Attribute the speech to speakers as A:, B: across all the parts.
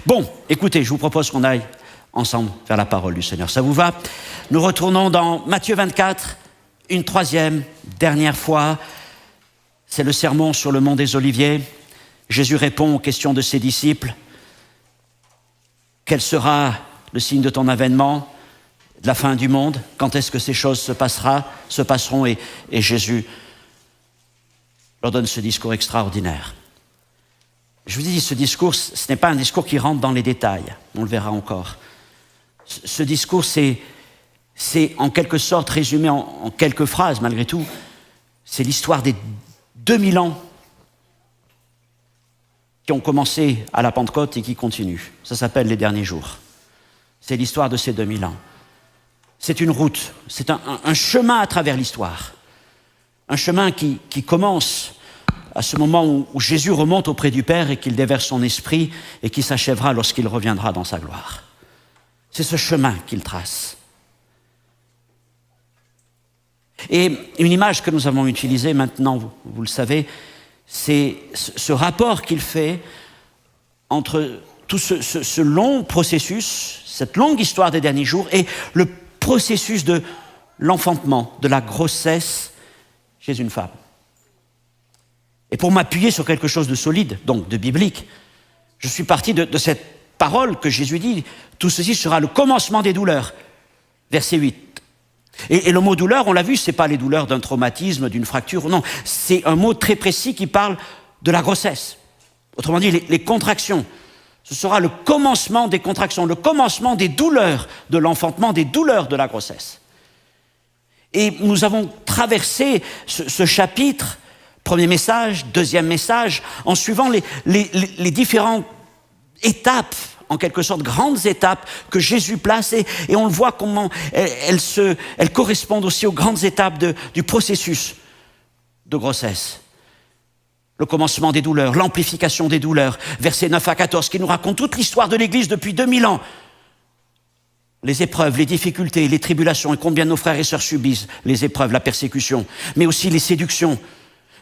A: Bon, écoutez, je vous propose qu'on aille ensemble vers la parole du Seigneur. Ça vous va? Nous retournons dans Matthieu 24, une troisième, dernière fois. C'est le sermon sur le mont des Oliviers. Jésus répond aux questions de ses disciples. Quel sera le signe de ton avènement, de la fin du monde? Quand est-ce que ces choses se passeront? Et Jésus leur donne ce discours extraordinaire. Je vous dis, ce discours, ce n'est pas un discours qui rentre dans les détails. On le verra encore. Ce discours, c'est en quelque sorte résumé en quelques phrases, malgré tout. C'est l'histoire des 2000 ans qui ont commencé à la Pentecôte et qui continuent. Ça s'appelle les derniers jours. C'est l'histoire de ces 2000 ans. C'est une route, c'est un chemin à travers l'histoire. Un chemin qui commence à ce moment où Jésus remonte auprès du Père et qu'il déverse son esprit et qui s'achèvera lorsqu'il reviendra dans sa gloire. C'est ce chemin qu'il trace. Et une image que nous avons utilisée maintenant, vous le savez, c'est ce rapport qu'il fait entre tout ce long processus, cette longue histoire des derniers jours et le processus de l'enfantement, de la grossesse chez une femme. Et pour m'appuyer sur quelque chose de solide, donc de biblique, je suis parti de cette parole que Jésus dit, tout ceci sera le commencement des douleurs, verset 8. Et le mot douleur, on l'a vu, ce n'est pas les douleurs d'un traumatisme, d'une fracture, non, c'est un mot très précis qui parle de la grossesse. Autrement dit, les contractions. Ce sera le commencement des contractions, le commencement des douleurs de l'enfantement, des douleurs de la grossesse. Et nous avons traversé ce chapitre, premier message, deuxième message, en suivant les différentes étapes, en quelque sorte grandes étapes que Jésus place et on le voit comment elles correspondent aussi aux grandes étapes du processus de grossesse. Le commencement des douleurs, l'amplification des douleurs, versets 9 à 14, qui nous raconte toute l'histoire de l'Église depuis 2000 ans. Les épreuves, les difficultés, les tribulations et combien nos frères et sœurs subissent les épreuves, la persécution, mais aussi les séductions.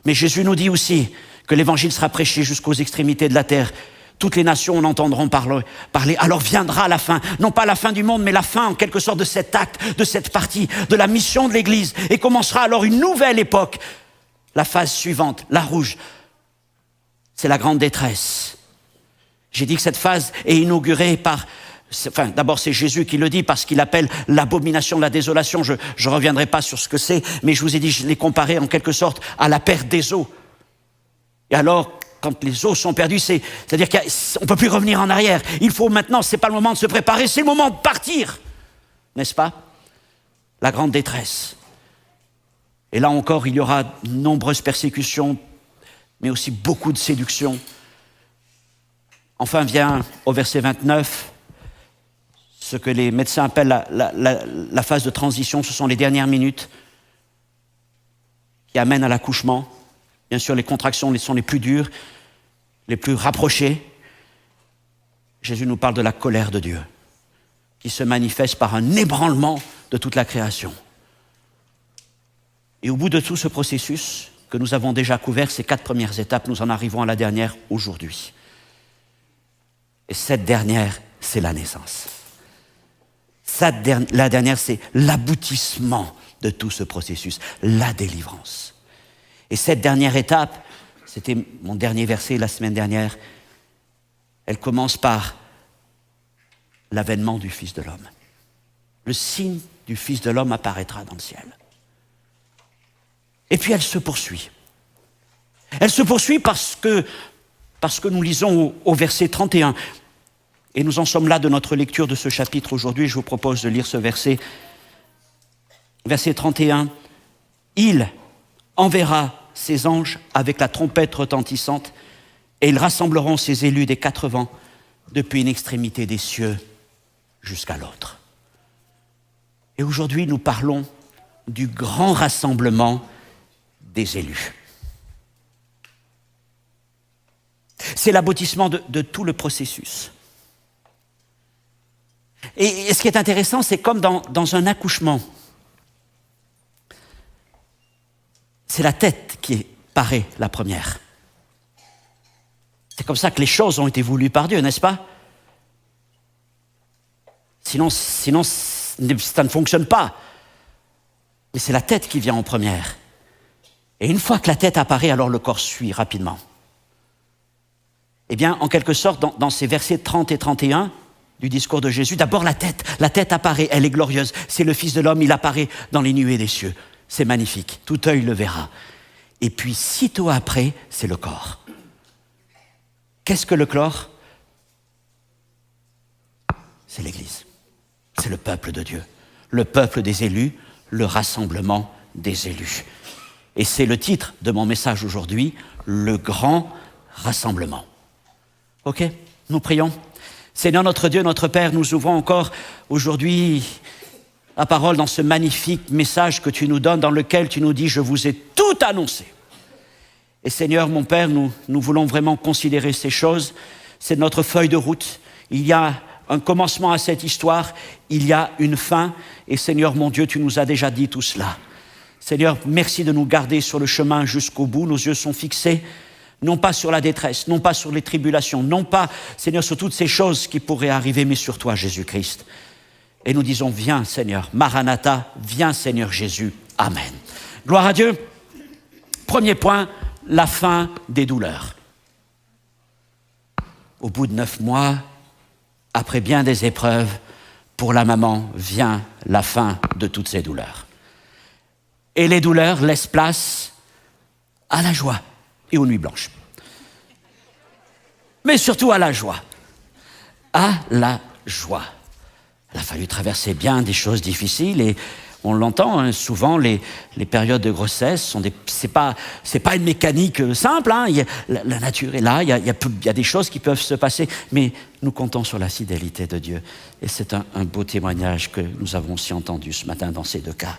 A: Mais Jésus nous dit aussi que l'Évangile sera prêché jusqu'aux extrémités de la terre. Toutes les nations en entendront parler. Alors viendra la fin, non pas la fin du monde, mais la fin en quelque sorte de cet acte, de cette partie, de la mission de l'Église. Et commencera alors une nouvelle époque. La phase suivante, la rouge, c'est la grande détresse. J'ai dit que cette phase est inaugurée par... d'abord c'est Jésus qui le dit parce qu'il appelle l'abomination de la désolation. Je ne reviendrai pas sur ce que c'est, mais je vous ai dit, je l'ai comparé en quelque sorte à la perte des eaux. Et alors, quand les eaux sont perdues, c'est-à-dire qu'on ne peut plus revenir en arrière. Il faut maintenant, ce n'est pas le moment de se préparer, c'est le moment de partir. N'est-ce pas? La grande détresse. Et là encore, il y aura de nombreuses persécutions, mais aussi beaucoup de séductions. Enfin vient au verset 29, ce que les médecins appellent la phase de transition, ce sont les dernières minutes qui amènent à l'accouchement. Bien sûr, les contractions sont les plus dures, les plus rapprochées. Jésus nous parle de la colère de Dieu, qui se manifeste par un ébranlement de toute la création. Et au bout de tout ce processus que nous avons déjà couvert, ces 4 premières étapes, nous en arrivons à la dernière aujourd'hui. Et cette dernière, c'est la naissance. La dernière, c'est l'aboutissement de tout ce processus, la délivrance. Et cette dernière étape, c'était mon dernier verset la semaine dernière, elle commence par l'avènement du Fils de l'homme. Le signe du Fils de l'homme apparaîtra dans le ciel. Et puis elle se poursuit. Elle se poursuit parce que nous lisons au verset 31. Et nous en sommes là de notre lecture de ce chapitre aujourd'hui. Je vous propose de lire ce verset. Verset 31. Il enverra ses anges avec la trompette retentissante et ils rassembleront ses élus des 4 vents depuis une extrémité des cieux jusqu'à l'autre. Et aujourd'hui, nous parlons du grand rassemblement des élus. C'est l'aboutissement de tout le processus. Et ce qui est intéressant, c'est comme dans un accouchement. C'est la tête qui paraît la première. C'est comme ça que les choses ont été voulues par Dieu, n'est-ce pas? Sinon, ça ne fonctionne pas. Et c'est la tête qui vient en première. Et une fois que la tête apparaît, alors le corps suit rapidement. Eh bien, en quelque sorte, dans ces versets 30 et 31 du discours de Jésus, d'abord la tête apparaît, elle est glorieuse. C'est le Fils de l'homme, il apparaît dans les nuées des cieux. C'est magnifique, tout œil le verra. Et puis, sitôt après, c'est le corps. Qu'est-ce que le corps ? C'est l'Église. C'est le peuple de Dieu. Le peuple des élus, le rassemblement des élus. Et c'est le titre de mon message aujourd'hui, le grand rassemblement. Ok, nous prions. Seigneur notre Dieu, notre Père, nous ouvrons encore aujourd'hui la parole dans ce magnifique message que tu nous donnes, dans lequel tu nous dis « Je vous ai tout annoncé ». Et Seigneur, mon Père, nous voulons vraiment considérer ces choses. C'est notre feuille de route. Il y a un commencement à cette histoire, il y a une fin. Et Seigneur, mon Dieu, tu nous as déjà dit tout cela. Seigneur, merci de nous garder sur le chemin jusqu'au bout. Nos yeux sont fixés, non pas sur la détresse, non pas sur les tribulations, non pas, Seigneur, sur toutes ces choses qui pourraient arriver, mais sur toi, Jésus-Christ. Et nous disons, viens, Seigneur, Maranatha, viens, Seigneur Jésus. Amen. Gloire à Dieu. Premier point, la fin des douleurs. Au bout de 9 mois, après bien des épreuves, pour la maman vient la fin de toutes ces douleurs. Et les douleurs laissent place à la joie et aux nuits blanches. Mais surtout à la joie. À la joie. Il a fallu traverser bien des choses difficiles et on l'entend hein, souvent, les périodes de grossesse sont c'est pas une mécanique simple. Hein, la nature est là, il y a des choses qui peuvent se passer, mais nous comptons sur la fidélité de Dieu. Et c'est un beau témoignage que nous avons aussi entendu ce matin dans ces deux cas.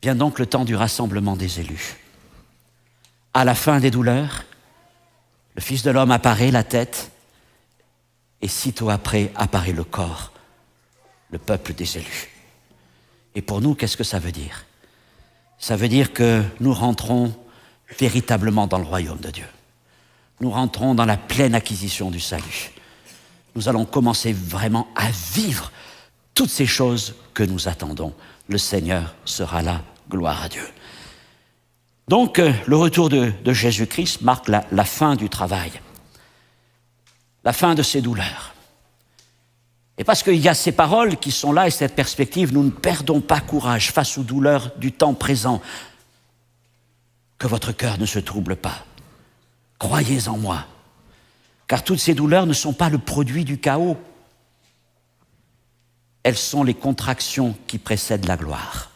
A: Vient donc le temps du rassemblement des élus. À la fin des douleurs, le Fils de l'homme apparaît, la tête, et sitôt après apparaît le corps, le peuple des élus. Et pour nous, qu'est-ce que ça veut dire ? Ça veut dire que nous rentrons véritablement dans le royaume de Dieu. Nous rentrons dans la pleine acquisition du salut. Nous allons commencer vraiment à vivre toutes ces choses que nous attendons. Le Seigneur sera là, gloire à Dieu. Donc, le retour de Jésus-Christ marque la fin du travail, la fin de ces douleurs. Et parce qu'il y a ces paroles qui sont là et cette perspective, nous ne perdons pas courage face aux douleurs du temps présent. Que votre cœur ne se trouble pas. Croyez en moi. Car toutes ces douleurs ne sont pas le produit du chaos. Elles sont les contractions qui précèdent la gloire.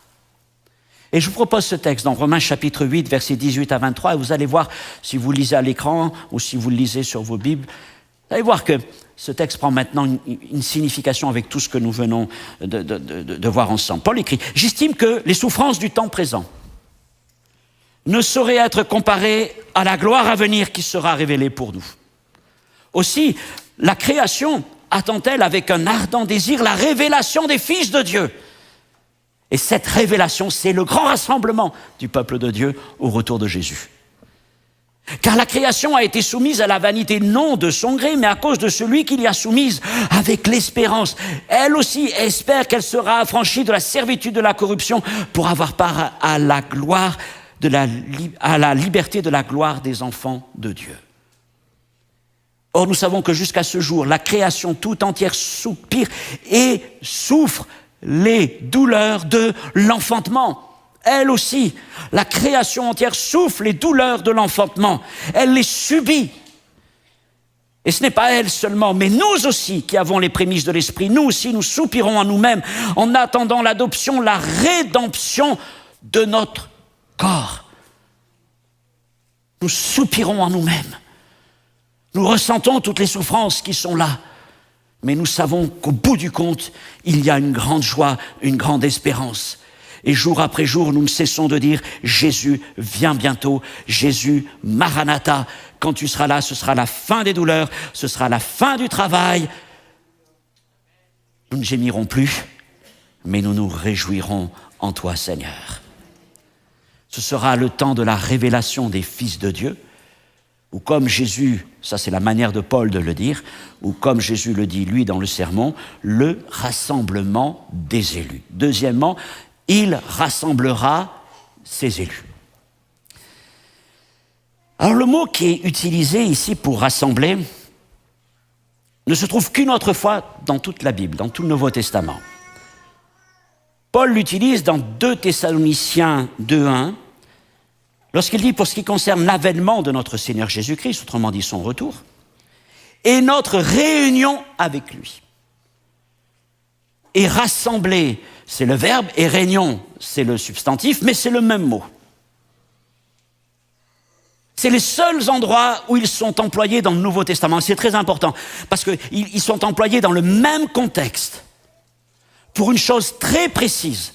A: Et je vous propose ce texte dans Romains chapitre 8, versets 18 à 23. Et vous allez voir, si vous lisez à l'écran ou si vous le lisez sur vos Bibles, vous allez voir que ce texte prend maintenant une signification avec tout ce que nous venons de voir ensemble. Paul écrit « J'estime que les souffrances du temps présent ne sauraient être comparées à la gloire à venir qui sera révélée pour nous. Aussi, la création attend-elle avec un ardent désir la révélation des fils de Dieu. Et cette révélation, c'est le grand rassemblement du peuple de Dieu au retour de Jésus. Car la création a été soumise à la vanité, non de son gré, mais à cause de celui qui l'y a soumise, avec l'espérance. Elle aussi espère qu'elle sera affranchie de la servitude de la corruption pour avoir part à la gloire, à la liberté de la gloire des enfants de Dieu. Or, nous savons que jusqu'à ce jour, la création tout entière soupire et souffre les douleurs de l'enfantement. Elle aussi, la création entière souffre les douleurs de l'enfantement. Elle les subit. Et ce n'est pas elle seulement, mais nous aussi qui avons les prémices de l'Esprit. Nous aussi, nous soupirons en nous-mêmes en attendant l'adoption, la rédemption de notre corps. Nous soupirons en nous-mêmes. Nous ressentons toutes les souffrances qui sont là. Mais nous savons qu'au bout du compte, il y a une grande joie, une grande espérance. Et jour après jour, nous ne cessons de dire « Jésus, viens bientôt. Jésus, Maranatha. Quand tu seras là, ce sera la fin des douleurs, ce sera la fin du travail. Nous ne gémirons plus, mais nous nous réjouirons en toi, Seigneur. Ce sera le temps de la révélation des fils de Dieu. ou comme Jésus, ça c'est la manière de Paul de le dire, ou comme Jésus le dit lui dans le sermon, le rassemblement des élus. Deuxièmement, il rassemblera ses élus. Alors le mot qui est utilisé ici pour rassembler ne se trouve qu'une autre fois dans toute la Bible, dans tout le Nouveau Testament. Paul l'utilise dans 2 Thessaloniciens 2:1, lorsqu'il dit pour ce qui concerne l'avènement de notre Seigneur Jésus-Christ, autrement dit son retour, et notre réunion avec lui. Et rassembler, c'est le verbe, et réunion, c'est le substantif, mais c'est le même mot. C'est les seuls endroits où ils sont employés dans le Nouveau Testament. C'est très important, parce qu'ils sont employés dans le même contexte, pour une chose très précise.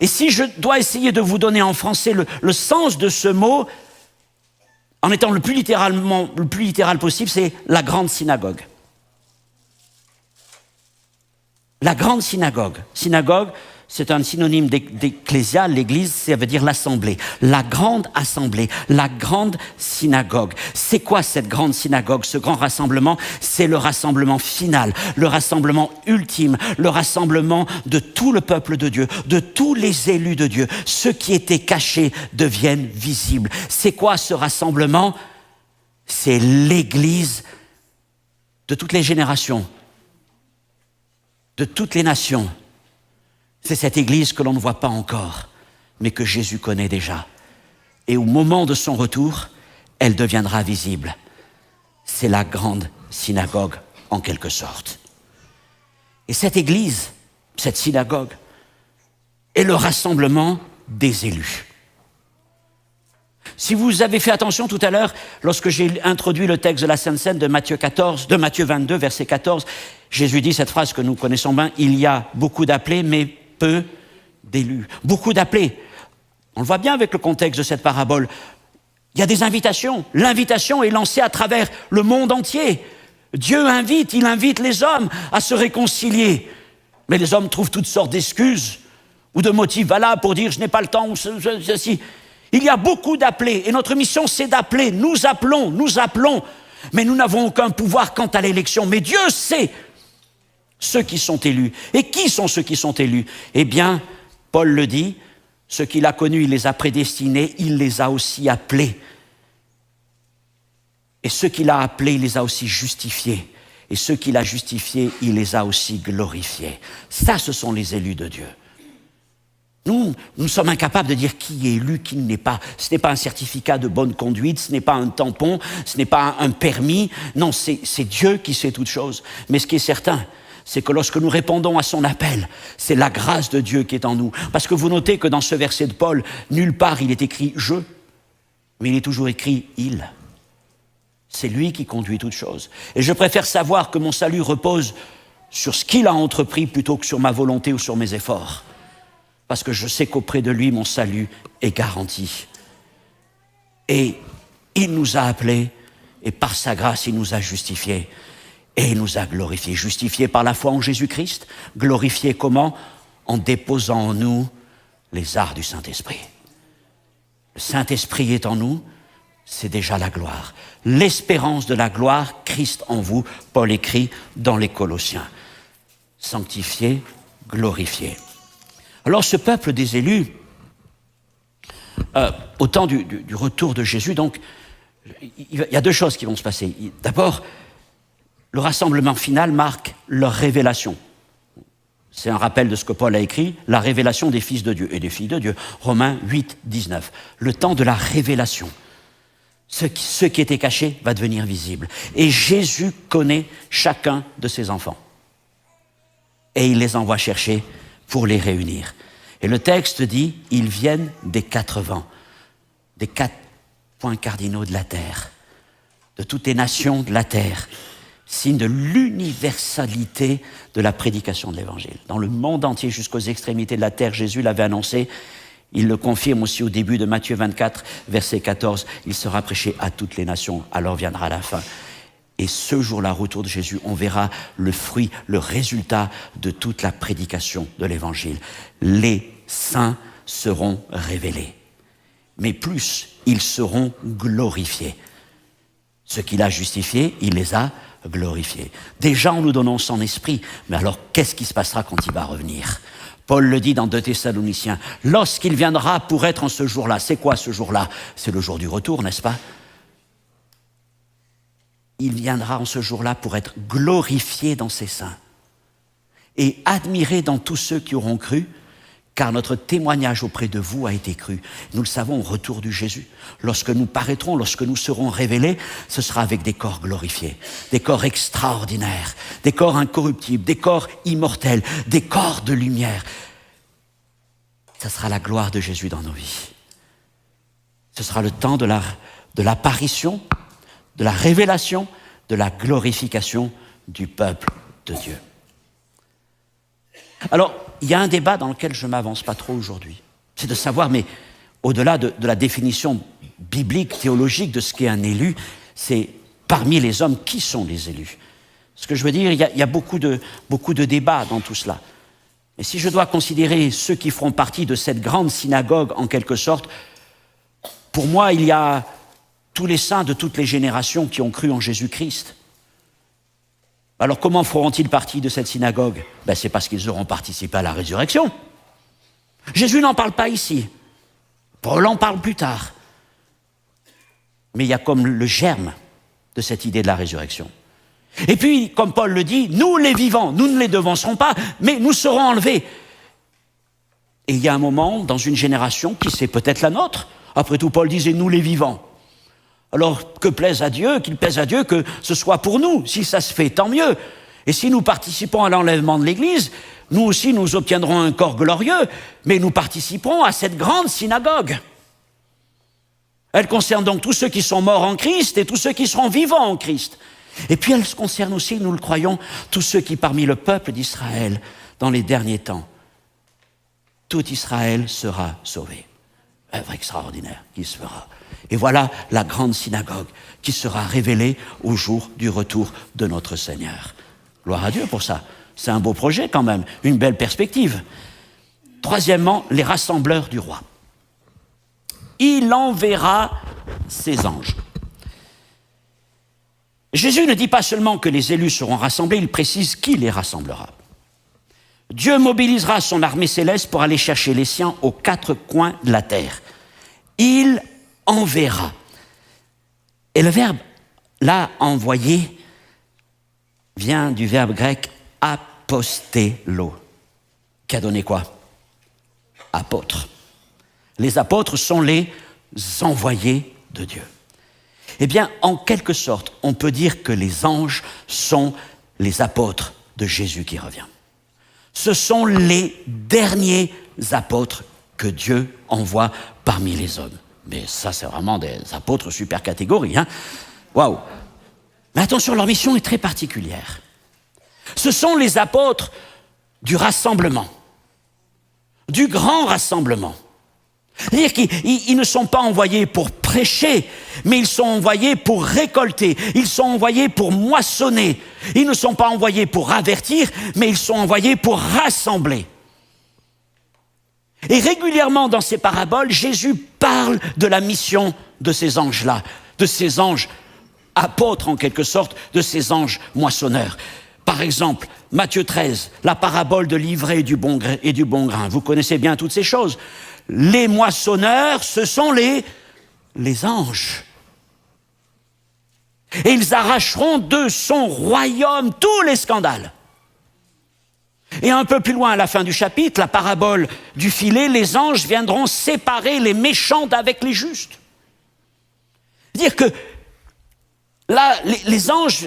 A: Et si je dois essayer de vous donner en français le sens de ce mot, en étant le plus littéral possible, c'est la grande synagogue. La grande synagogue. Synagogue, c'est un synonyme d'ecclésia, l'église, ça veut dire l'assemblée. La grande assemblée, la grande synagogue. C'est quoi cette grande synagogue, ce grand rassemblement? C'est le rassemblement final, le rassemblement ultime, le rassemblement de tout le peuple de Dieu, de tous les élus de Dieu. Ceux qui étaient cachés deviennent visibles. C'est quoi ce rassemblement? C'est l'église de toutes les générations, de toutes les nations. C'est cette église que l'on ne voit pas encore, mais que Jésus connaît déjà. Et au moment de son retour, elle deviendra visible. C'est la grande synagogue, en quelque sorte. Et cette église, cette synagogue, est le rassemblement des élus. Si vous avez fait attention tout à l'heure, lorsque j'ai introduit le texte de la Sainte Seine de Matthieu 22, verset 14, Jésus dit cette phrase que nous connaissons bien, « Il y a beaucoup d'appelés, mais peu d'élus. » Beaucoup d'appelés. On le voit bien avec le contexte de cette parabole. Il y a des invitations. L'invitation est lancée à travers le monde entier. Dieu invite, il invite les hommes à se réconcilier. Mais les hommes trouvent toutes sortes d'excuses ou de motifs valables pour dire « je n'ai pas le temps » ou ceci. Il y a beaucoup d'appelés, et notre mission, c'est d'appeler. Nous appelons, mais nous n'avons aucun pouvoir quant à l'élection. Mais Dieu sait ceux qui sont élus. Et qui sont ceux qui sont élus? Eh bien, Paul le dit, ceux qu'il a connus, il les a prédestinés, il les a aussi appelés. Et ceux qu'il a appelés, il les a aussi justifiés. Et ceux qu'il a justifiés, il les a aussi glorifiés. Ça, ce sont les élus de Dieu. Nous sommes incapables de dire qui est élu, qui ne l'est pas. Ce n'est pas un certificat de bonne conduite, ce n'est pas un tampon, ce n'est pas un permis. Non, c'est Dieu qui sait toutes choses. Mais ce qui est certain, c'est que lorsque nous répondons à son appel, c'est la grâce de Dieu qui est en nous. Parce que vous notez que dans ce verset de Paul, nulle part il est écrit « je », mais il est toujours écrit « il ». C'est lui qui conduit toutes choses. Et je préfère savoir que mon salut repose sur ce qu'il a entrepris plutôt que sur ma volonté ou sur mes efforts. Parce que je sais qu'auprès de lui, mon salut est garanti. Et il nous a appelés, et par sa grâce, il nous a justifiés, et il nous a glorifiés. Justifiés par la foi en Jésus-Christ, glorifiés comment? En déposant en nous les arts du Saint-Esprit. Le Saint-Esprit est en nous, c'est déjà la gloire. L'espérance de la gloire, Christ en vous, Paul écrit dans les Colossiens. Sanctifié, glorifié. Alors ce peuple des élus, au temps du retour de Jésus, donc, il y a 2 choses qui vont se passer. D'abord, le rassemblement final marque leur révélation. C'est un rappel de ce que Paul a écrit, la révélation des fils de Dieu et des filles de Dieu. Romains 8, 19. Le temps de la révélation. Ce qui était caché va devenir visible. Et Jésus connaît chacun de ses enfants. Et il les envoie chercher pour les réunir. Et le texte dit, ils viennent des 4 vents, des 4 points cardinaux de la terre, de toutes les nations de la terre, signe de l'universalité de la prédication de l'Évangile. Dans le monde entier, jusqu'aux extrémités de la terre, Jésus l'avait annoncé, il le confirme aussi au début de Matthieu 24, verset 14, il sera prêché à toutes les nations, alors viendra la fin. Et ce jour-là, retour de Jésus, on verra le fruit, le résultat de toute la prédication de l'Évangile. Les saints seront révélés. mais plus ils seront glorifiés. Ce qu'il a justifié, il les a glorifiés. Déjà en nous donnant son esprit, mais alors qu'est-ce qui se passera quand il va revenir ? Paul le dit dans 2 Thessaloniciens, lorsqu'il viendra pour être en ce jour-là, c'est quoi ce jour-là ? C'est le jour du retour, n'est-ce pas ? Il viendra en ce jour-là pour être glorifié dans ses saints et admiré dans tous ceux qui auront cru, car notre témoignage auprès de vous a été cru. Nous le savons au retour du Jésus. Lorsque nous paraîtrons, lorsque nous serons révélés, ce sera avec des corps glorifiés, des corps extraordinaires, des corps incorruptibles, des corps immortels, des corps de lumière. Ce sera la gloire de Jésus dans nos vies. Ce sera le temps de l'apparition, de la révélation, de la glorification du peuple de Dieu. Alors, il y a un débat dans lequel je ne m'avance pas trop aujourd'hui. C'est de savoir, mais au-delà de la définition biblique, théologique de ce qu'est un élu, c'est parmi les hommes, qui sont les élus ? Ce que je veux dire, il y a beaucoup de débats dans tout cela. Et si je dois considérer ceux qui feront partie de cette grande synagogue, en quelque sorte, pour moi, il y a tous les saints de toutes les générations qui ont cru en Jésus-Christ. Alors comment feront-ils partie de cette synagogue ? C'est parce qu'ils auront participé à la résurrection. Jésus n'en parle pas ici. Paul en parle plus tard. Mais il y a comme le germe de cette idée de la résurrection. Et puis, comme Paul le dit, nous les vivants, nous ne les devancerons pas, mais nous serons enlevés. Et il y a un moment dans une génération qui c'est peut-être la nôtre. Après tout, Paul disait nous les vivants. Alors, qu'il plaise à Dieu que ce soit pour nous. Si ça se fait, tant mieux. Et si nous participons à l'enlèvement de l'Église, nous aussi, nous obtiendrons un corps glorieux, mais nous participerons à cette grande synagogue. Elle concerne donc tous ceux qui sont morts en Christ et tous ceux qui seront vivants en Christ. Et puis, elle concerne aussi, nous le croyons, tous ceux qui, parmi le peuple d'Israël, dans les derniers temps, tout Israël sera sauvé. Œuvre extraordinaire qui se fera. Et voilà la grande synagogue qui sera révélée au jour du retour de notre Seigneur. Gloire à Dieu pour ça. C'est un beau projet quand même, une belle perspective. Troisièmement, les rassembleurs du roi. Il enverra ses anges. Jésus ne dit pas seulement que les élus seront rassemblés, il précise qui les rassemblera. Dieu mobilisera son armée céleste pour aller chercher les siens aux quatre coins de la terre. Il enverra. Et le verbe, là, envoyer, vient du verbe grec apostello, qui a donné quoi ? Apôtres. Les apôtres sont les envoyés de Dieu. Eh bien, en quelque sorte, on peut dire que les anges sont les apôtres de Jésus qui revient. Ce sont les derniers apôtres que Dieu envoie parmi les hommes. Mais ça, c'est vraiment des apôtres super catégorie, hein ? Waouh ! Mais attention, leur mission est très particulière. Ce sont les apôtres du rassemblement, du grand rassemblement. C'est-à-dire qu'ils ne sont pas envoyés pour prêcher, mais ils sont envoyés pour récolter, ils sont envoyés pour moissonner. Ils ne sont pas envoyés pour avertir, mais ils sont envoyés pour rassembler. Et régulièrement dans ces paraboles, Jésus parle de la mission de ces anges-là, de ces anges apôtres en quelque sorte, de ces anges moissonneurs. Par exemple, Matthieu 13, la parabole de l'ivraie et du bon grain. Vous connaissez bien toutes ces choses. Les moissonneurs, ce sont les anges. Et ils arracheront de son royaume tous les scandales. Et un peu plus loin, à la fin du chapitre, la parabole du filet, les anges viendront séparer les méchants d'avec les justes. C'est-à-dire que là, les anges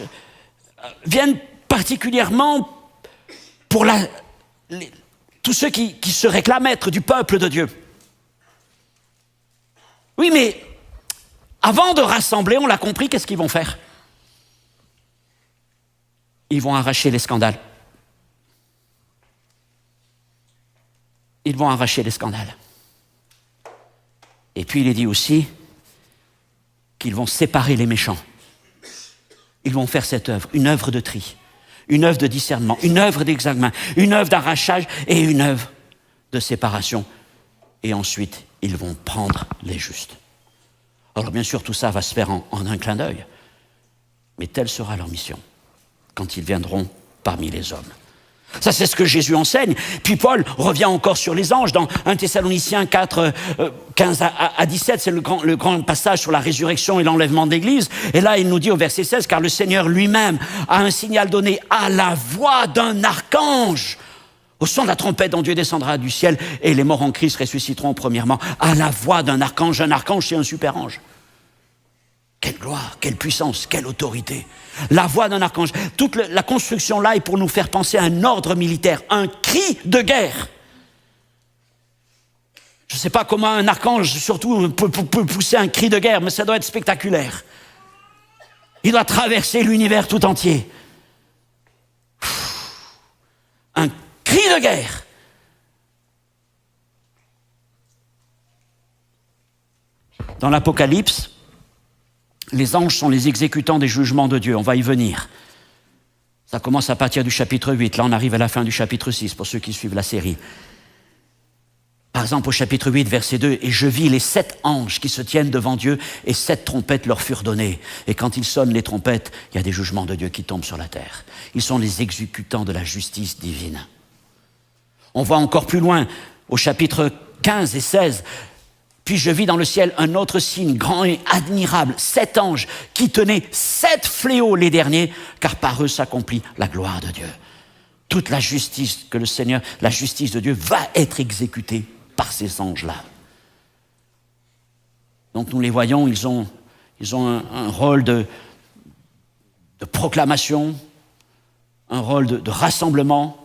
A: viennent particulièrement pour tous ceux qui se réclament être du peuple de Dieu. Oui, mais avant de rassembler, on l'a compris, qu'est-ce qu'ils vont faire ? Ils vont arracher les scandales. Ils vont arracher les scandales. Et puis il est dit aussi qu'ils vont séparer les méchants. Ils vont faire cette œuvre, une œuvre de tri, une œuvre de discernement, une œuvre d'examen, une œuvre d'arrachage et une œuvre de séparation. Et ensuite, ils vont prendre les justes. Alors bien sûr, tout ça va se faire en un clin d'œil, mais telle sera leur mission quand ils viendront parmi les hommes. Ça, c'est ce que Jésus enseigne. Puis Paul revient encore sur les anges dans 1 Thessaloniciens 4, 15 à 17. C'est le grand passage sur la résurrection et l'enlèvement de l'Église. Et là, il nous dit au verset 16, « Car le Seigneur lui-même a un signal donné à la voix d'un archange. Au son de la trompette dont Dieu descendra du ciel et les morts en Christ ressusciteront premièrement. À la voix d'un archange. Un archange, c'est un super ange. Quelle gloire, quelle puissance, quelle autorité. La voix d'un archange. Toute la construction là est pour nous faire penser à un ordre militaire, un cri de guerre. Je ne sais pas comment un archange, surtout, peut pousser un cri de guerre, mais ça doit être spectaculaire. Il doit traverser l'univers tout entier. Un cri de guerre. Dans l'Apocalypse, les anges sont les exécutants des jugements de Dieu. On va y venir. Ça commence à partir du chapitre 8. Là, on arrive à la fin du chapitre 6, pour ceux qui suivent la série. Par exemple, au chapitre 8, verset 2, « Et je vis les 7 anges qui se tiennent devant Dieu, et 7 trompettes leur furent données. Et quand ils sonnent les trompettes, il y a des jugements de Dieu qui tombent sur la terre. Ils sont les exécutants de la justice divine. » On voit encore plus loin, au chapitre 15 et 16, « Puis je vis dans le ciel un autre signe, grand et admirable, 7 anges qui tenaient 7 fléaux les derniers, car par eux s'accomplit la gloire de Dieu. » Toute la justice que le Seigneur, la justice de Dieu va être exécutée par ces anges-là. Donc nous les voyons, ils ont un rôle de proclamation, un rôle de rassemblement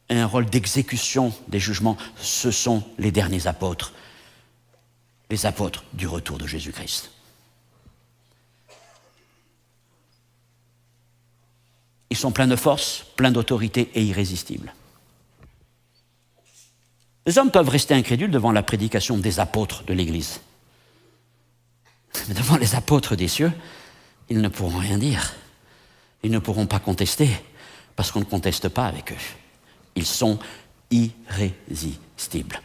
A: et un rôle d'exécution des jugements. Ce sont les derniers apôtres, les apôtres du retour de Jésus-Christ. Ils sont pleins de force, pleins d'autorité et irrésistibles. Les hommes peuvent rester incrédules devant la prédication des apôtres de l'Église. Mais devant les apôtres des cieux, ils ne pourront rien dire. Ils ne pourront pas contester, parce qu'on ne conteste pas avec eux. Ils sont irrésistibles.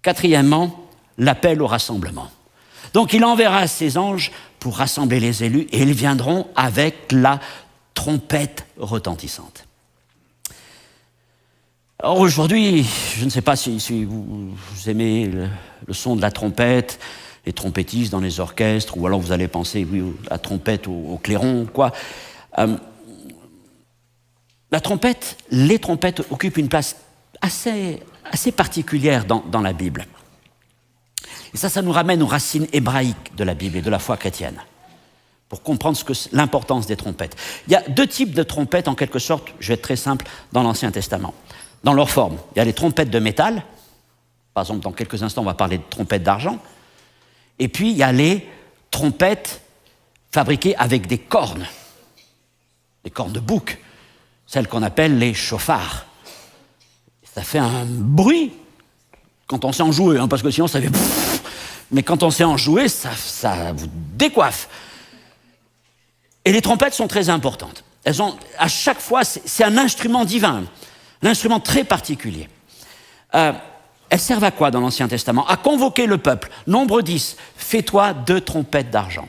A: Quatrièmement, l'appel au rassemblement. Donc il enverra ses anges pour rassembler les élus, et ils viendront avec la trompette retentissante. Alors aujourd'hui, je ne sais pas si vous aimez le son de la trompette, les trompettistes dans les orchestres, ou alors vous allez penser, oui, la trompette au clairon, quoi. La trompette, les trompettes occupent une place assez particulière dans la Bible. Et ça nous ramène aux racines hébraïques de la Bible et de la foi chrétienne, pour comprendre l'importance des trompettes. Il y a 2 types de trompettes, en quelque sorte, je vais être très simple, dans l'Ancien Testament. Dans leur forme, il y a les trompettes de métal, par exemple, dans quelques instants, on va parler de trompettes d'argent, et puis il y a les trompettes fabriquées avec des cornes de bouc, celles qu'on appelle les chauffards. Ça fait un bruit quand on sait en jouer, parce que sinon ça fait... Mais quand on sait en jouer, ça vous décoiffe. Et les trompettes sont très importantes. Elles ont, à chaque fois, c'est un instrument divin, un instrument très particulier. Elles servent à quoi dans l'Ancien Testament? À convoquer le peuple. Nombre 10, fais-toi 2 trompettes d'argent.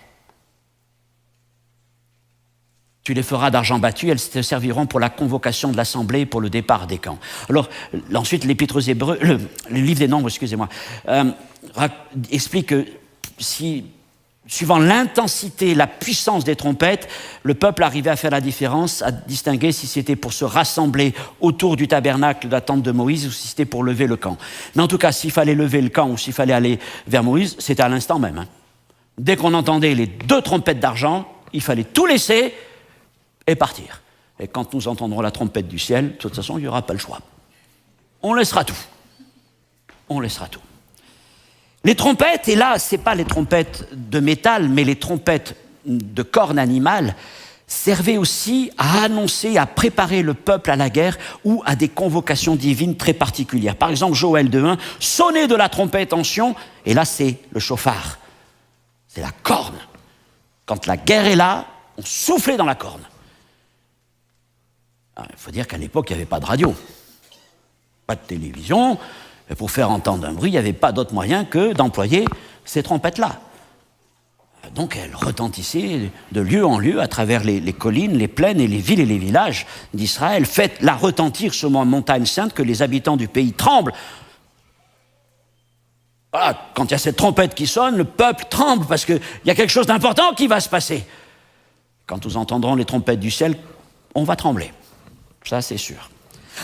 A: Tu les feras d'argent battu, elles te serviront pour la convocation de l'assemblée et pour le départ des camps. Alors, ensuite, l'Épître aux Hébreux, le livre des Nombres, excusez-moi, explique que suivant l'intensité, la puissance des trompettes, le peuple arrivait à faire la différence, à distinguer si c'était pour se rassembler autour du tabernacle de la tente de Moïse ou si c'était pour lever le camp. Mais en tout cas, s'il fallait lever le camp ou s'il fallait aller vers Moïse, c'était à l'instant même. Dès qu'on entendait les 2 trompettes d'argent, il fallait tout laisser et partir. Et quand nous entendrons la trompette du ciel, de toute façon, il n'y aura pas le choix. On laissera tout. On laissera tout. Les trompettes, et là, ce n'est pas les trompettes de métal, mais les trompettes de cornes animales, servaient aussi à annoncer, à préparer le peuple à la guerre ou à des convocations divines très particulières. Par exemple, Joël 2:1, sonnez de la trompette en Sion, et là, c'est le chauffard. C'est la corne. Quand la guerre est là, on soufflait dans la corne. Il faut dire qu'à l'époque, il n'y avait pas de radio, pas de télévision, Et pour faire entendre un bruit, il n'y avait pas d'autre moyen que d'employer ces trompettes-là. Donc elles retentissaient de lieu en lieu à travers les collines, les plaines et les villes et les villages d'Israël. Faites-la retentir sur ma montagne sainte, que les habitants du pays tremblent. Voilà, quand il y a cette trompette qui sonne, le peuple tremble parce qu'il y a quelque chose d'important qui va se passer. Quand nous entendrons les trompettes du ciel, on va trembler. Ça, c'est sûr.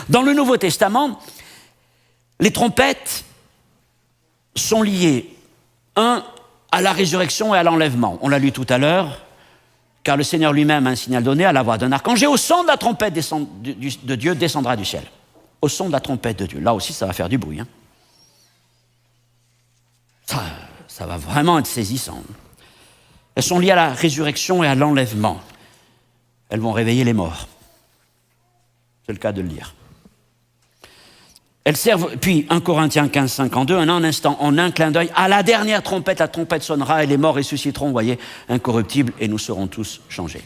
A: Dans le Nouveau Testament, les trompettes sont liées, à la résurrection et à l'enlèvement. On l'a lu tout à l'heure, car le Seigneur lui-même a un signal donné à la voix d'un archange, et au son de la trompette de Dieu descendra du ciel. Au son de la trompette de Dieu. Là aussi, ça va faire du bruit. Ça va vraiment être saisissant. Elles sont liées à la résurrection et à l'enlèvement. Elles vont réveiller les morts. C'est le cas de le dire. Elles servent, puis 1 Corinthiens 15, 52, en un instant, en un clin d'œil, à la dernière trompette, la trompette sonnera et les morts ressusciteront, vous voyez, incorruptibles, et nous serons tous changés.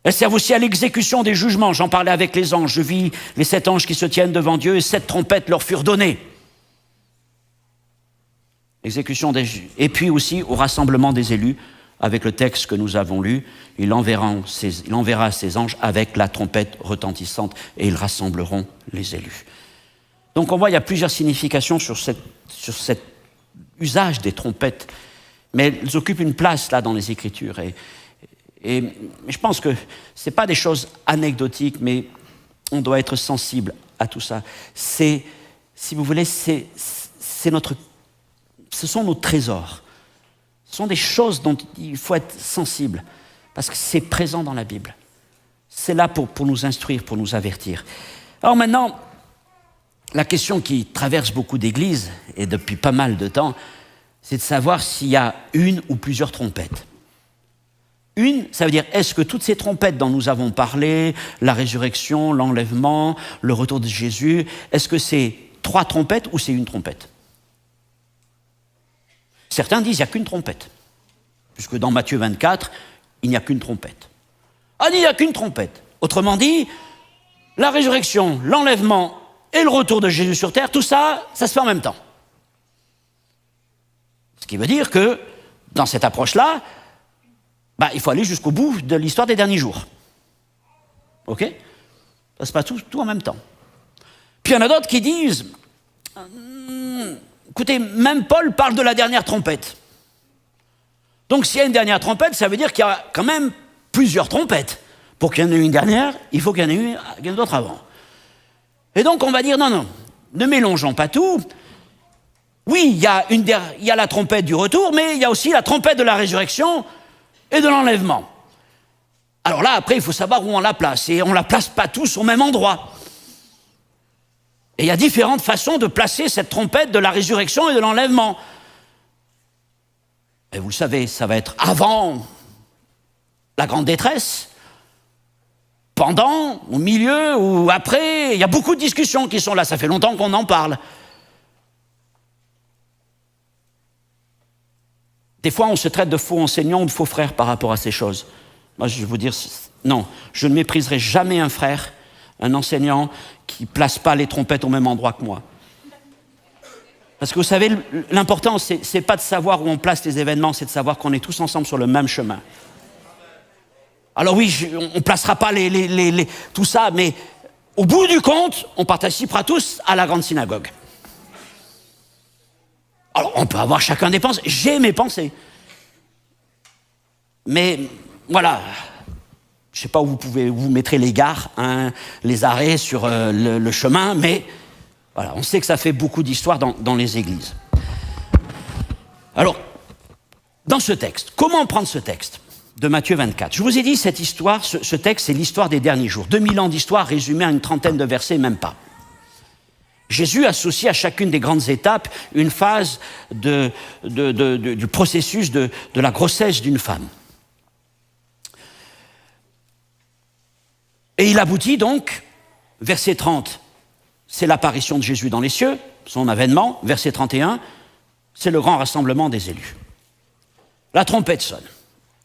A: Elles servent aussi à l'exécution des jugements. J'en parlais avec les anges. Je vis les 7 anges qui se tiennent devant Dieu et 7 trompettes leur furent données. Exécution des juges. Et puis aussi au rassemblement des élus, avec le texte que nous avons lu, il enverra ses anges avec la trompette retentissante et ils rassembleront les élus. Donc on voit, il y a plusieurs significations sur cet usage des trompettes, mais elles occupent une place là dans les Écritures. Et je pense que ce n'est pas des choses anecdotiques, mais on doit être sensible à tout ça. Si vous voulez, ce sont nos trésors. Ce sont des choses dont il faut être sensible, parce que c'est présent dans la Bible. C'est là pour nous instruire, pour nous avertir. Alors maintenant, la question qui traverse beaucoup d'églises, et depuis pas mal de temps, c'est de savoir s'il y a une ou plusieurs trompettes. Une, ça veut dire, est-ce que toutes ces trompettes dont nous avons parlé, la résurrection, l'enlèvement, le retour de Jésus, est-ce que c'est 3 trompettes ou c'est une trompette ? Certains disent qu'il n'y a qu'une trompette, puisque dans Matthieu 24, il n'y a qu'une trompette. Ah, il n'y a qu'une trompette. Autrement dit, la résurrection, l'enlèvement et le retour de Jésus sur terre, tout ça, ça se fait en même temps. Ce qui veut dire que, dans cette approche-là, il faut aller jusqu'au bout de l'histoire des derniers jours. OK ? Ça se passe tout en même temps. Puis il y en a d'autres qui disent... Écoutez, même Paul parle de la dernière trompette. Donc s'il y a une dernière trompette, ça veut dire qu'il y a quand même plusieurs trompettes. Pour qu'il y en ait une dernière, il faut qu'il y en ait une d'autre avant. Et donc on va dire, non, ne mélangeons pas tout. Oui, il y a la trompette du retour, mais il y a aussi la trompette de la résurrection et de l'enlèvement. Alors là, après, il faut savoir où on la place. Et on ne la place pas tous au même endroit. Et il y a différentes façons de placer cette trompette de la résurrection et de l'enlèvement. Et vous le savez, ça va être avant la grande détresse, pendant, au milieu ou après. Il y a beaucoup de discussions qui sont là, ça fait longtemps qu'on en parle. Des fois, on se traite de faux enseignants ou de faux frères par rapport à ces choses. Moi, je vais vous dire, non, je ne mépriserai jamais un frère, un enseignant qui ne place pas les trompettes au même endroit que moi. Parce que vous savez, l'important, c'est pas de savoir où on place les événements, c'est de savoir qu'on est tous ensemble sur le même chemin. Alors oui, on ne placera pas tout ça, mais au bout du compte, on participera tous à la grande synagogue. Alors, on peut avoir chacun des pensées. J'ai mes pensées. Mais, voilà... Je ne sais pas où vous mettrez les gares, les arrêts sur le chemin, mais voilà, on sait que ça fait beaucoup d'histoires dans les églises. Alors, dans ce texte, comment prendre ce texte de Matthieu 24 ? Je vous ai dit, cette histoire, ce texte, c'est l'histoire des derniers jours. 2000 ans d'histoire résumée en une trentaine de versets, même pas. Jésus associe à chacune des grandes étapes une phase du processus de la grossesse d'une femme. Et il aboutit donc, verset 30, c'est l'apparition de Jésus dans les cieux, son avènement. Verset 31, c'est le grand rassemblement des élus. La trompette sonne.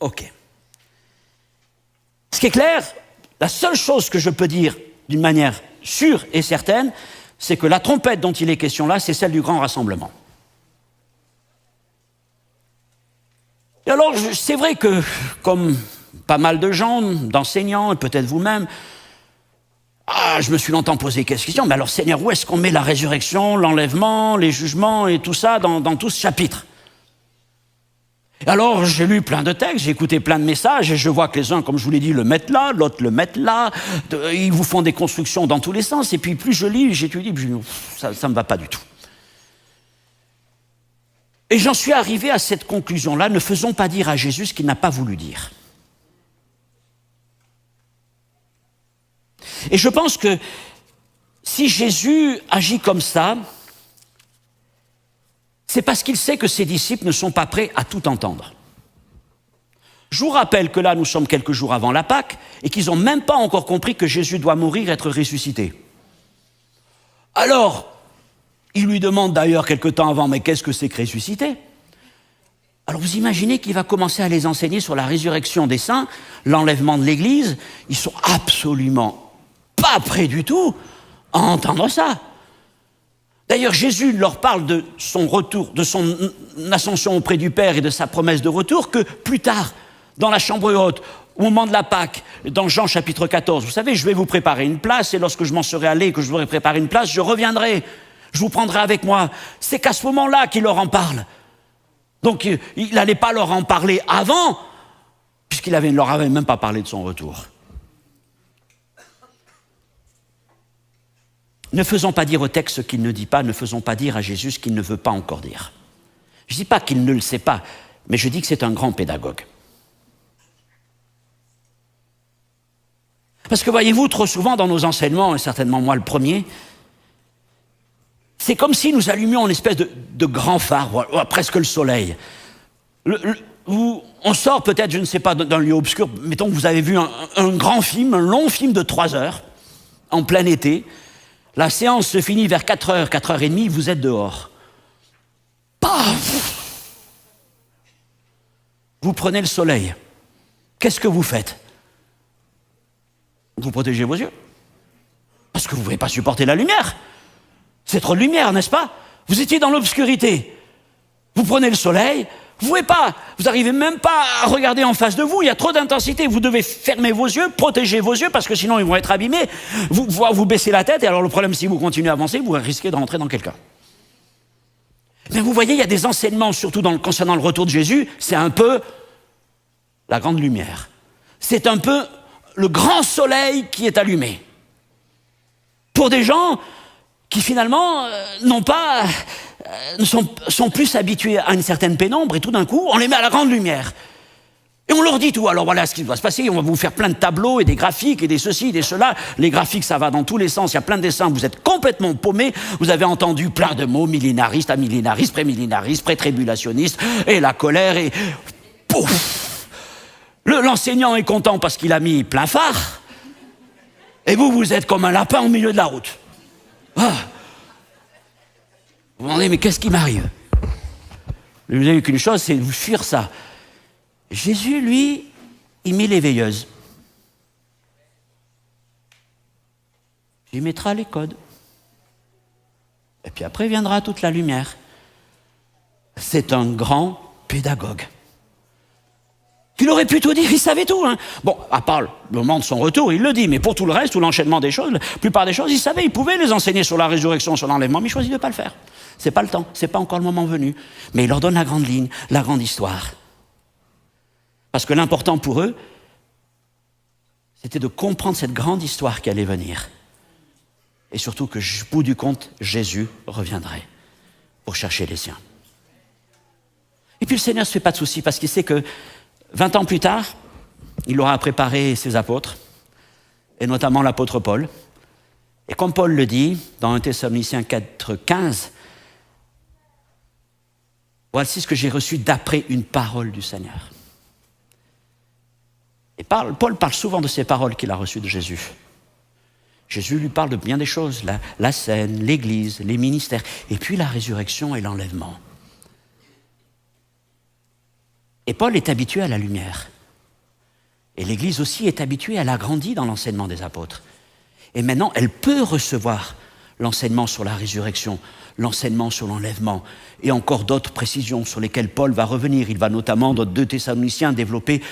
A: OK. Ce qui est clair, la seule chose que je peux dire d'une manière sûre et certaine, c'est que la trompette dont il est question là, c'est celle du grand rassemblement. Et alors, c'est vrai que, comme pas mal de gens, d'enseignants, et peut-être vous-même, je me suis longtemps posé cette question, mais alors Seigneur, où est-ce qu'on met la résurrection, l'enlèvement, les jugements et tout ça dans tout ce chapitre? Alors, j'ai lu plein de textes, j'ai écouté plein de messages, et je vois que les uns, comme je vous l'ai dit, le mettent là, l'autre le mettent là, ils vous font des constructions dans tous les sens, et puis plus je lis, j'étudie, ça ne me va pas du tout. Et j'en suis arrivé à cette conclusion-là, ne faisons pas dire à Jésus ce qu'il n'a pas voulu dire. Et je pense que si Jésus agit comme ça, c'est parce qu'il sait que ses disciples ne sont pas prêts à tout entendre. Je vous rappelle que là, nous sommes quelques jours avant la Pâque et qu'ils n'ont même pas encore compris que Jésus doit mourir et être ressuscité. Alors, il lui demande d'ailleurs quelque temps avant, mais qu'est-ce que c'est que ressusciter? Alors vous imaginez qu'il va commencer à les enseigner sur la résurrection des saints, l'enlèvement de l'Église. Ils sont absolument pas prêts du tout à entendre ça. D'ailleurs, Jésus leur parle de son retour, de son ascension auprès du Père et de sa promesse de retour que plus tard, dans la chambre haute, au moment de la Pâque, dans Jean chapitre 14, vous savez, je vais vous préparer une place et lorsque je m'en serai allé et que je vous aurai préparé une place, je reviendrai, je vous prendrai avec moi. C'est qu'à ce moment-là qu'il leur en parle. Donc, il n'allait pas leur en parler avant, puisqu'il ne leur avait même pas parlé de son retour. Ne faisons pas dire au texte ce qu'il ne dit pas, ne faisons pas dire à Jésus ce qu'il ne veut pas encore dire. Je ne dis pas qu'il ne le sait pas, mais je dis que c'est un grand pédagogue. Parce que voyez-vous, trop souvent dans nos enseignements, et certainement moi le premier, c'est comme si nous allumions une espèce de grand phare, presque le soleil. On sort peut-être, je ne sais pas, d'un lieu obscur, mettons que vous avez vu un grand film, un long film de 3 heures, en plein été. La séance se finit vers 4h, 4h30, vous êtes dehors. Paf! Vous prenez le soleil. Qu'est-ce que vous faites? Vous protégez vos yeux. Parce que vous ne pouvez pas supporter la lumière. C'est trop de lumière, n'est-ce pas? Vous étiez dans l'obscurité. Vous prenez le soleil, vous ne pouvez pas. Vous n'arrivez même pas à regarder en face de vous. Il y a trop d'intensité. Vous devez fermer vos yeux, protéger vos yeux, parce que sinon ils vont être abîmés. Vous baissez la tête, et alors le problème, si vous continuez à avancer, vous risquez de rentrer dans quelqu'un. Mais vous voyez, il y a des enseignements, surtout concernant le retour de Jésus, c'est un peu la grande lumière. C'est un peu le grand soleil qui est allumé. Pour des gens qui finalement sont plus habitués à une certaine pénombre, et tout d'un coup, on les met à la grande lumière. Et on leur dit tout. Alors voilà ce qui doit se passer, on va vous faire plein de tableaux et des graphiques et des ceci, des cela. Les graphiques, ça va dans tous les sens, il y a plein de dessins, vous êtes complètement paumés, vous avez entendu plein de mots, millénariste, amillénariste, prémillénariste, pré-tribulationniste, et la colère, et pouf! L'enseignant est content parce qu'il a mis plein phare, et vous êtes comme un lapin au milieu de la route. Vous vous demandez, mais qu'est-ce qui m'arrive? Je vous ai qu'une chose, c'est de vous fuir ça. Jésus, lui, il met les veilleuses. Il mettra les codes. Et puis après viendra toute la lumière. C'est un grand pédagogue. Il aurait pu tout dire, il savait tout. Bon, à part le moment de son retour, il le dit, mais pour tout le reste, tout l'enchaînement des choses, la plupart des choses, il savait, il pouvait les enseigner sur la résurrection, sur l'enlèvement, mais il choisit de ne pas le faire. C'est pas le temps, c'est pas encore le moment venu. Mais il leur donne la grande ligne, la grande histoire. Parce que l'important pour eux, c'était de comprendre cette grande histoire qui allait venir. Et surtout que, au bout du compte, Jésus reviendrait pour chercher les siens. Et puis le Seigneur ne se fait pas de soucis parce qu'il sait que 20 ans plus tard, il aura préparé ses apôtres, et notamment l'apôtre Paul. Et comme Paul le dit, dans 1 Thessaloniciens 4,15, voici ce que j'ai reçu d'après une parole du Seigneur. Et Paul parle souvent de ces paroles qu'il a reçues de Jésus. Jésus lui parle de bien des choses, la scène, l'Église, les ministères, et puis la résurrection et l'enlèvement. Et Paul est habitué à la lumière. Et l'Église aussi est habituée, elle a grandi dans l'enseignement des apôtres. Et maintenant, elle peut recevoir l'enseignement sur la résurrection, l'enseignement sur l'enlèvement, et encore d'autres précisions sur lesquelles Paul va revenir. Il va notamment, dans 2 Thessaloniciens, développer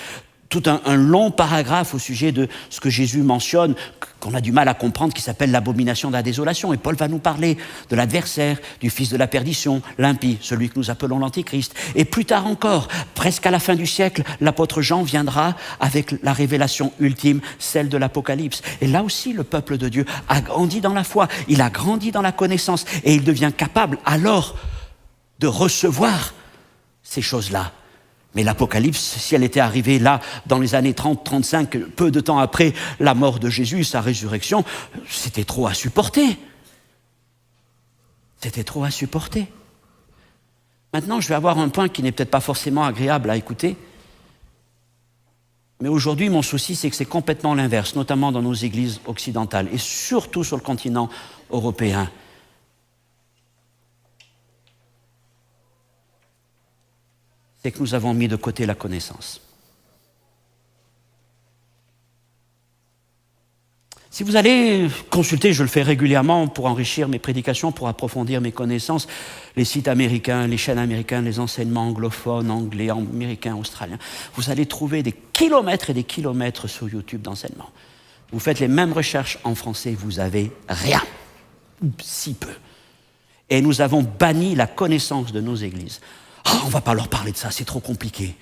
A: tout un long paragraphe au sujet de ce que Jésus mentionne, qu'on a du mal à comprendre, qui s'appelle l'abomination de la désolation. Et Paul va nous parler de l'adversaire, du fils de la perdition, l'impie, celui que nous appelons l'Antichrist. Et plus tard encore, presque à la fin du siècle, l'apôtre Jean viendra avec la révélation ultime, celle de l'Apocalypse. Et là aussi, le peuple de Dieu a grandi dans la foi, il a grandi dans la connaissance, et il devient capable alors de recevoir ces choses-là. Mais l'Apocalypse, si elle était arrivée là, dans les années 30-35, peu de temps après la mort de Jésus, sa résurrection, c'était trop à supporter. C'était trop à supporter. Maintenant, je vais avoir un point qui n'est peut-être pas forcément agréable à écouter. Mais aujourd'hui, mon souci, c'est que c'est complètement l'inverse, notamment dans nos églises occidentales, et surtout sur le continent européen. C'est que nous avons mis de côté la connaissance. Si vous allez consulter, je le fais régulièrement pour enrichir mes prédications, pour approfondir mes connaissances, les sites américains, les chaînes américaines, les enseignements anglophones, anglais, américains, australiens, vous allez trouver des kilomètres et des kilomètres sur YouTube d'enseignement. Vous faites les mêmes recherches en français, vous avez rien, ou si peu. Et nous avons banni la connaissance de nos églises. Oh, on ne va pas leur parler de ça, c'est trop compliqué.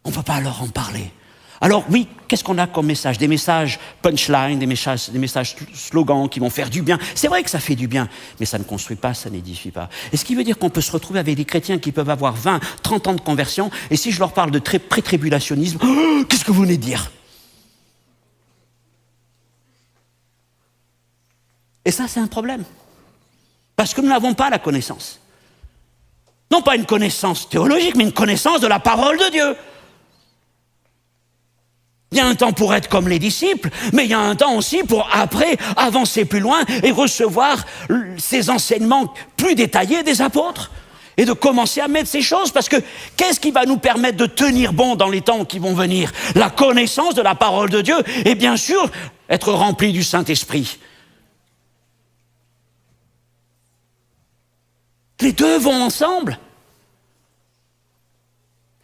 A: On ne va pas leur en parler. Alors oui, qu'est-ce qu'on a comme message? Des messages punchline, des messages slogans qui vont faire du bien. C'est vrai que ça fait du bien, mais ça ne construit pas, ça n'édifie pas. Et ce qui veut dire qu'on peut se retrouver avec des chrétiens qui peuvent avoir 20, 30 ans de conversion, et si je leur parle de pré-tribulationnisme, oh, qu'est-ce que vous venez de dire? Et ça, c'est un problème. Parce que nous n'avons pas la connaissance. Non pas une connaissance théologique, mais une connaissance de la parole de Dieu. Il y a un temps pour être comme les disciples, mais il y a un temps aussi pour, après, avancer plus loin et recevoir ces enseignements plus détaillés des apôtres. Et de commencer à mettre ces choses, parce que qu'est-ce qui va nous permettre de tenir bon dans les temps qui vont venir? La connaissance de la parole de Dieu, et bien sûr, être rempli du Saint-Esprit. Les deux vont ensemble.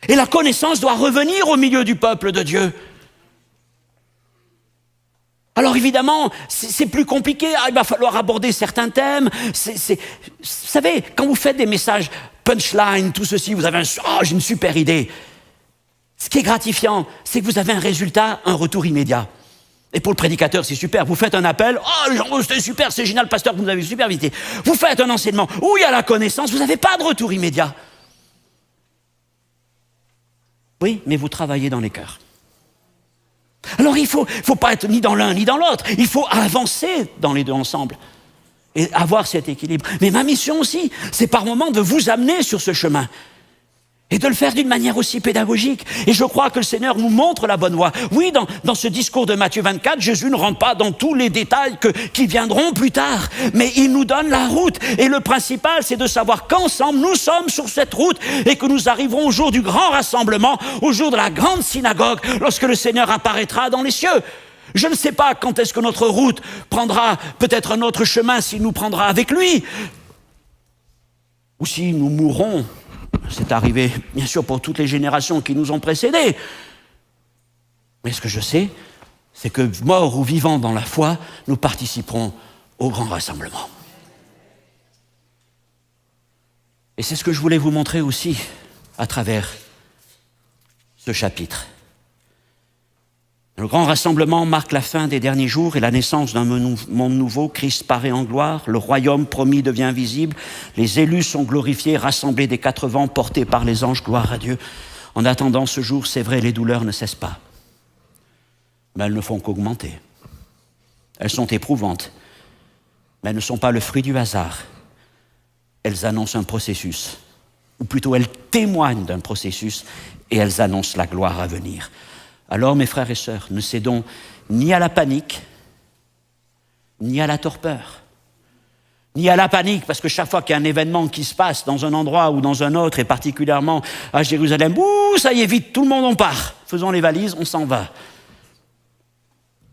A: Et la connaissance doit revenir au milieu du peuple de Dieu. Alors évidemment, c'est plus compliqué, il va falloir aborder certains thèmes. Vous savez, quand vous faites des messages punchline, tout ceci, vous avez j'ai une super idée. Ce qui est gratifiant, c'est que vous avez un résultat, un retour immédiat. Et pour le prédicateur, c'est super. Vous faites un appel, c'était super, c'est génial, pasteur, vous nous avez super invité. Vous faites un enseignement où il y a la connaissance, vous n'avez pas de retour immédiat. Oui, mais vous travaillez dans les cœurs. Alors il faut pas être ni dans l'un ni dans l'autre. Il faut avancer dans les deux ensemble et avoir cet équilibre. Mais ma mission aussi, c'est par moments de vous amener sur ce chemin et de le faire d'une manière aussi pédagogique. Et je crois que le Seigneur nous montre la bonne voie. Oui, dans ce discours de Matthieu 24, Jésus ne rentre pas dans tous les détails qui viendront plus tard, mais il nous donne la route. Et le principal, c'est de savoir qu'ensemble, nous sommes sur cette route et que nous arriverons au jour du grand rassemblement, au jour de la grande synagogue, lorsque le Seigneur apparaîtra dans les cieux. Je ne sais pas quand est-ce que notre route prendra peut-être un autre chemin, s'il nous prendra avec lui, ou si nous mourrons. C'est arrivé, bien sûr, pour toutes les générations qui nous ont précédés. Mais ce que je sais, c'est que, morts ou vivants dans la foi, nous participerons au grand rassemblement. Et c'est ce que je voulais vous montrer aussi à travers ce chapitre. Le grand rassemblement marque la fin des derniers jours et la naissance d'un monde nouveau. Christ paraît en gloire, le royaume promis devient visible, les élus sont glorifiés, rassemblés des 4 vents, portés par les anges, gloire à Dieu. En attendant ce jour, c'est vrai, les douleurs ne cessent pas. Mais elles ne font qu'augmenter. Elles sont éprouvantes, mais elles ne sont pas le fruit du hasard. Elles annoncent un processus, ou plutôt elles témoignent d'un processus et elles annoncent la gloire à venir. Alors, mes frères et sœurs, ne cédons ni à la panique, ni à la torpeur, ni à la panique, parce que chaque fois qu'il y a un événement qui se passe dans un endroit ou dans un autre, et particulièrement à Jérusalem, ça y est, vite, tout le monde en part. Faisons les valises, on s'en va.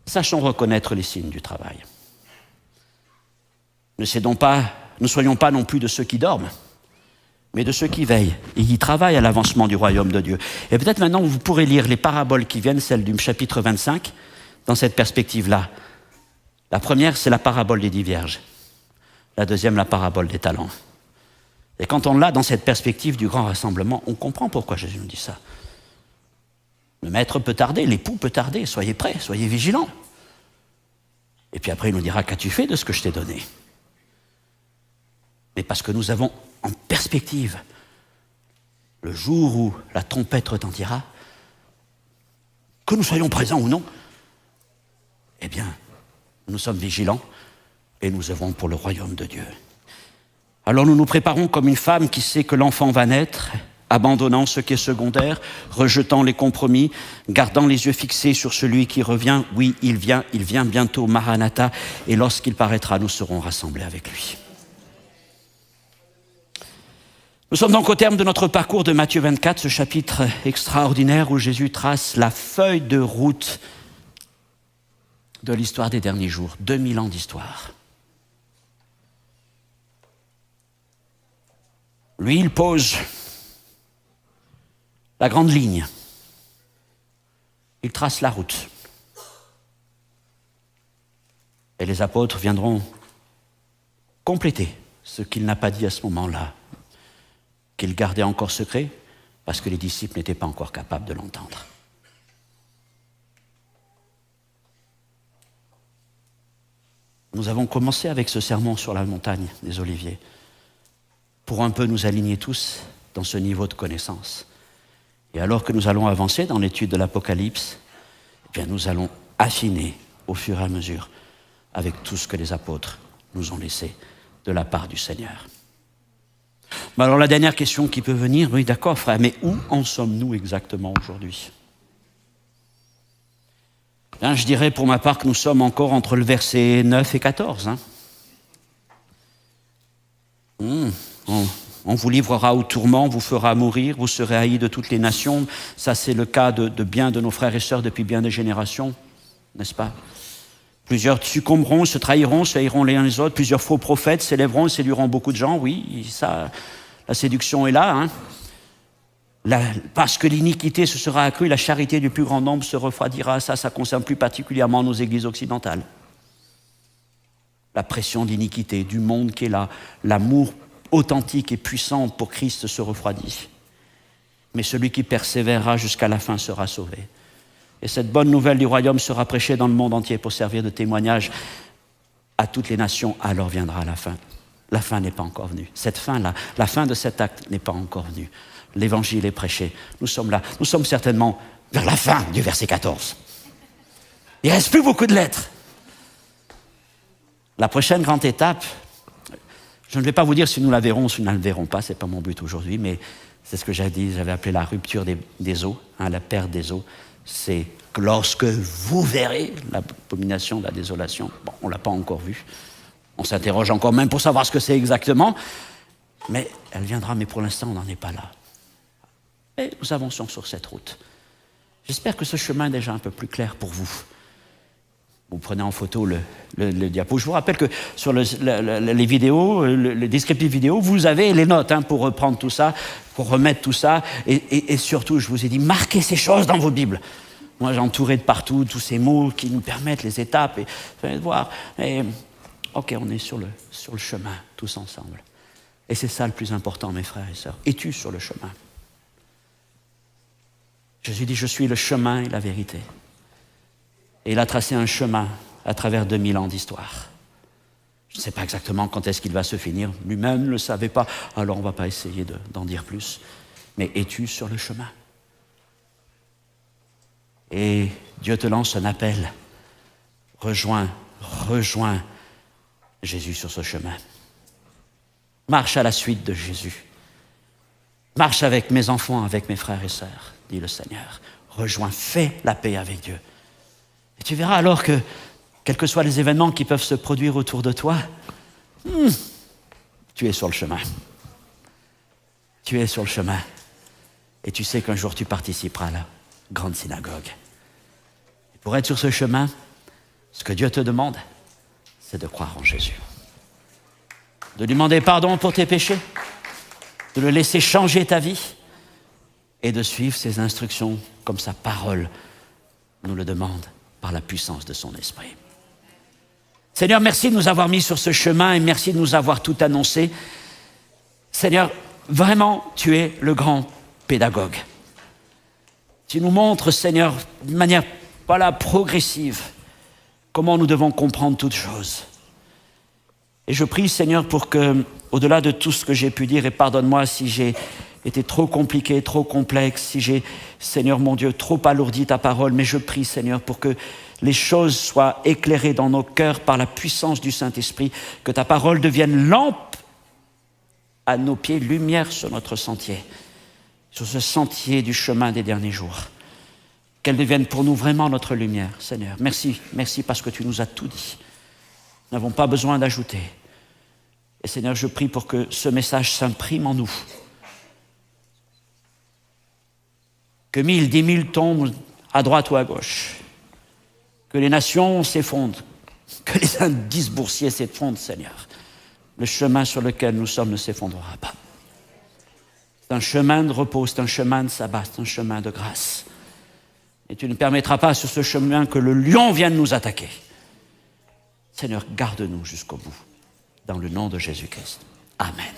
A: Sachons reconnaître les signes du travail. Ne soyons pas non plus de ceux qui dorment, mais de ceux qui veillent et qui travaillent à l'avancement du royaume de Dieu. Et peut-être maintenant, vous pourrez lire les paraboles qui viennent, celles du chapitre 25, dans cette perspective-là. La première, c'est la parabole des 10 vierges. La deuxième, la parabole des talents. Et quand on l'a dans cette perspective du grand rassemblement, on comprend pourquoi Jésus nous dit ça. Le maître peut tarder, l'époux peut tarder, soyez prêts, soyez vigilants. Et puis après, il nous dira, qu'as-tu fait de ce que je t'ai donné ? Mais parce que nous avons en perspective le jour où la trompette retentira, que nous soyons présents ou non, eh bien, nous sommes vigilants et nous œuvrons pour le royaume de Dieu. Alors nous nous préparons comme une femme qui sait que l'enfant va naître, abandonnant ce qui est secondaire, rejetant les compromis, gardant les yeux fixés sur celui qui revient. Oui, il vient bientôt, Maranatha, et lorsqu'il paraîtra, nous serons rassemblés avec lui. Nous sommes donc au terme de notre parcours de Matthieu 24, ce chapitre extraordinaire où Jésus trace la feuille de route de l'histoire des derniers jours, 2000 ans d'histoire. Lui, il pose la grande ligne. Il trace la route. Et les apôtres viendront compléter ce qu'il n'a pas dit à ce moment-là, qu'il gardait encore secret, parce que les disciples n'étaient pas encore capables de l'entendre. Nous avons commencé avec ce sermon sur la montagne des Oliviers, pour un peu nous aligner tous dans ce niveau de connaissance. Et alors que nous allons avancer dans l'étude de l'Apocalypse, eh bien nous allons affiner au fur et à mesure avec tout ce que les apôtres nous ont laissé de la part du Seigneur. Mais alors la dernière question qui peut venir, oui d'accord frère, mais où en sommes-nous exactement aujourd'hui ? Bien, je dirais pour ma part que nous sommes encore entre le verset 9 et 14. On vous livrera au tourment, vous fera mourir, vous serez haïs de toutes les nations. Ça, c'est le cas de bien de nos frères et sœurs depuis bien des générations, n'est-ce pas ? Plusieurs succomberont, se trahiront, se haïront les uns les autres. Plusieurs faux prophètes s'élèveront et séduiront beaucoup de gens. Oui, ça, la séduction est là. Parce que l'iniquité se sera accrue, la charité du plus grand nombre se refroidira. Ça concerne plus particulièrement nos églises occidentales. La pression de l'iniquité, du monde qui est là, l'amour authentique et puissant pour Christ se refroidit. Mais celui qui persévérera jusqu'à la fin sera sauvé. Et cette bonne nouvelle du royaume sera prêchée dans le monde entier pour servir de témoignage à toutes les nations. Alors viendra la fin. La fin n'est pas encore venue. Cette fin-là, la fin de cet acte n'est pas encore venue. L'évangile est prêché. Nous sommes là. Nous sommes certainement vers la fin du verset 14. Il ne reste plus beaucoup de lettres. La prochaine grande étape, je ne vais pas vous dire si nous la verrons ou si nous ne la verrons pas, ce n'est pas mon but aujourd'hui, mais c'est ce que j'avais appelé la rupture des eaux, la perte des eaux. C'est que lorsque vous verrez l'abomination de la désolation, bon, on ne l'a pas encore vue, on s'interroge encore même pour savoir ce que c'est exactement, mais elle viendra, mais pour l'instant on n'en est pas là. Et nous avançons sur cette route. J'espère que ce chemin est déjà un peu plus clair pour vous. Vous prenez en photo le diapo. Je vous rappelle que sur les vidéos, les descriptifs vidéo, vous avez les notes pour reprendre tout ça, pour remettre tout ça. Et surtout, je vous ai dit, marquez ces choses dans vos Bibles. Moi, j'ai entouré de partout tous ces mots qui nous permettent les étapes. Et vous allez voir. Et, ok, on est sur le chemin, tous ensemble. Et c'est ça le plus important, mes frères et sœurs. Es-tu sur le chemin ? Jésus dit, je suis le chemin et la vérité. Et il a tracé un chemin à travers 2000 ans d'histoire. Je ne sais pas exactement quand est-ce qu'il va se finir. Lui-même ne le savait pas. Alors on ne va pas essayer d'en dire plus. Mais es-tu sur le chemin ? Et Dieu te lance un appel. Rejoins Jésus sur ce chemin. Marche à la suite de Jésus. Marche avec mes enfants, avec mes frères et sœurs, dit le Seigneur. Rejoins, fais la paix avec Dieu. Et tu verras alors que, quels que soient les événements qui peuvent se produire autour de toi, tu es sur le chemin. Tu es sur le chemin. Et tu sais qu'un jour tu participeras à la grande synagogue. Et pour être sur ce chemin, ce que Dieu te demande, c'est de croire en Jésus. de lui demander pardon pour tes péchés, de le laisser changer ta vie et de suivre ses instructions comme sa parole nous le demande par la puissance de son esprit. Seigneur, merci de nous avoir mis sur ce chemin et merci de nous avoir tout annoncé. Seigneur, vraiment, tu es le grand pédagogue. Tu nous montres, Seigneur, d'une manière progressive, comment nous devons comprendre toutes choses. Et je prie, Seigneur, pour que, au-delà de tout ce que j'ai pu dire, et pardonne-moi si j'ai été trop compliqué, trop complexe, si j'ai, Seigneur mon Dieu, trop alourdi ta parole, mais je prie, Seigneur, pour que les choses soient éclairées dans nos cœurs par la puissance du Saint-Esprit, que ta parole devienne lampe à nos pieds, lumière sur notre sentier, sur ce sentier du chemin des derniers jours. Qu'elle devienne pour nous vraiment notre lumière, Seigneur. Merci, merci parce que tu nous as tout dit. Nous n'avons pas besoin d'ajouter. Et Seigneur, je prie pour que ce message s'imprime en nous. Que 1000, 10 000 tombent à droite ou à gauche. Que les nations s'effondrent. Que les indices boursiers s'effondrent, Seigneur. Le chemin sur lequel nous sommes ne s'effondrera pas. C'est un chemin de repos, c'est un chemin de sabbat, c'est un chemin de grâce. Et tu ne permettras pas sur ce chemin que le lion vienne nous attaquer. Seigneur, garde-nous jusqu'au bout. Dans le nom de Jésus-Christ. Amen.